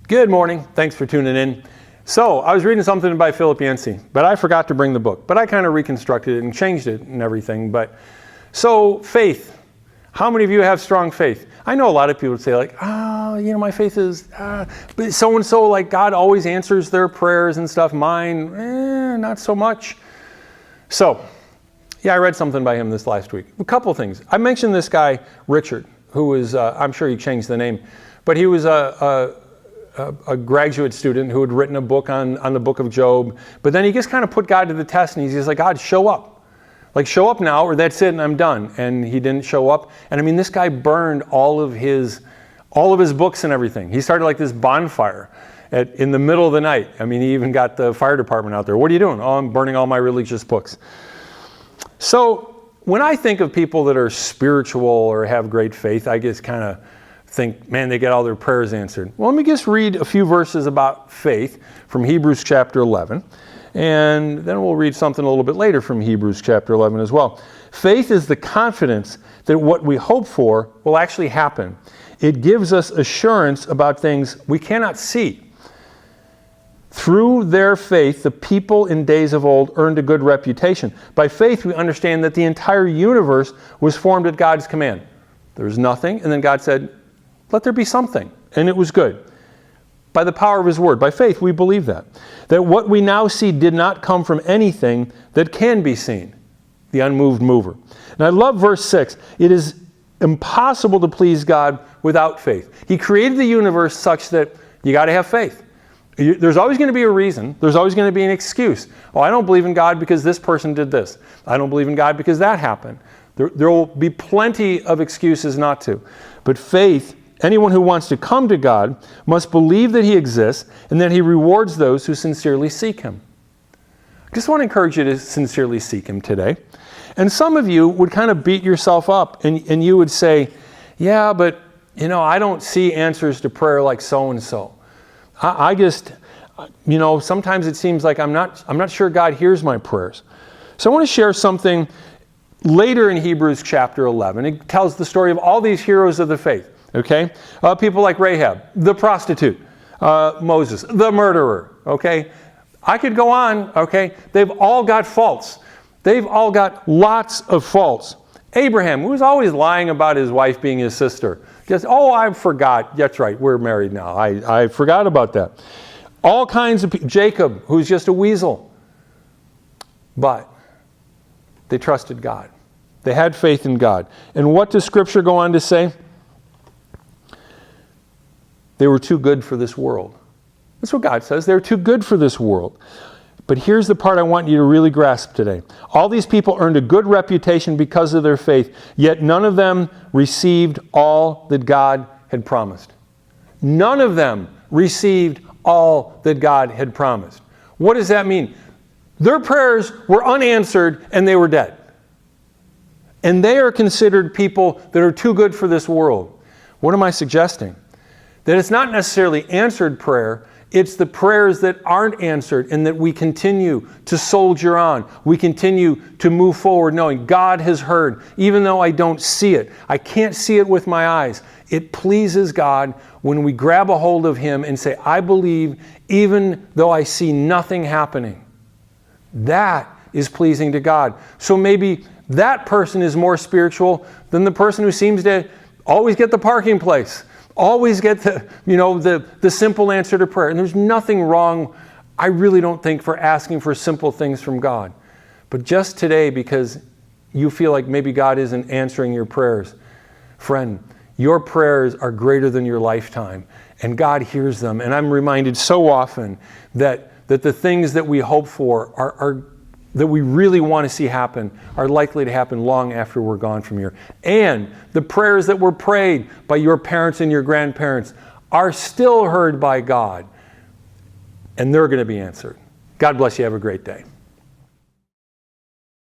Good morning. Thanks for tuning in. So, I was reading something by Philip Yancey, but I forgot to bring the book. But I kind of reconstructed it and changed it and everything. So, faith. How many of you have strong faith? I know a lot of people say like, my faith is, but so-and-so, like God always answers their prayers and stuff. Mine, not so much. So, yeah, I read something by him this last week. A couple things. I mentioned this guy, Richard, who was, I'm sure he changed the name, but he was a graduate student who had written a book on the book of Job. But then he just kind of put God to the test, and he's just like, God, show up. Like, show up now, or that's it, and I'm done. And he didn't show up. And I mean, this guy burned all of his books and everything. He started like this bonfire in the middle of the night. I mean, he even got the fire department out there. What are you doing? Oh, I'm burning all my religious books. So when I think of people that are spiritual or have great faith, I just kind of think, man, they get all their prayers answered. Well, let me just read a few verses about faith from Hebrews chapter 11. And then we'll read something a little bit later from Hebrews chapter 11 as well. Faith is the confidence that what we hope for will actually happen. It gives us assurance about things we cannot see. Through their faith, the people in days of old earned a good reputation. By faith, we understand that the entire universe was formed at God's command. There was nothing, and then God said, let there be something, and it was good. By the power of His word, by faith, we believe that what we now see did not come from anything that can be seen, the unmoved mover. And I love verse 6. It is impossible to please God without faith. He created the universe such that you got to have faith. There's always going to be a reason. There's always going to be an excuse. Oh, I don't believe in God because this person did this. I don't believe in God because that happened. There will be plenty of excuses not to. But faith, anyone who wants to come to God must believe that He exists and that He rewards those who sincerely seek Him. I just want to encourage you to sincerely seek Him today. And some of you would kind of beat yourself up and you would say, yeah, but I don't see answers to prayer like so-and-so. I just, sometimes it seems like I'm not sure God hears my prayers. So I want to share something later in Hebrews chapter 11. It tells the story of all these heroes of the faith. Okay? People like Rahab, the prostitute, Moses, the murderer. Okay? I could go on. Okay? They've all got faults. They've all got lots of faults. Abraham, who was always lying about his wife being his sister. Just, I forgot. That's right, we're married now. I forgot about that. All kinds of people. Jacob, who's just a weasel. But they trusted God. They had faith in God. And what does Scripture go on to say? They were too good for this world. That's what God says. They're too good for this world. But here's the part I want you to really grasp today. All these people earned a good reputation because of their faith, yet none of them received all that God had promised. None of them received all that God had promised. What does that mean? Their prayers were unanswered and they were dead. And they are considered people that are too good for this world. What am I suggesting? That it's not necessarily answered prayer, it's the prayers that aren't answered and that we continue to soldier on. We continue to move forward knowing God has heard, even though I don't see it. I can't see it with my eyes. It pleases God when we grab a hold of Him and say, I believe even though I see nothing happening. That is pleasing to God. So maybe that person is more spiritual than the person who seems to always get the parking place. Always get the simple answer to prayer. And there's nothing wrong, I really don't think, for asking for simple things from God. But just today, because you feel like maybe God isn't answering your prayers, friend, your prayers are greater than your lifetime. And God hears them. And I'm reminded so often that the things that we hope for are that we really want to see happen are likely to happen long after we're gone from here. And the prayers that were prayed by your parents and your grandparents are still heard by God. And they're going to be answered. God bless you. Have a great day.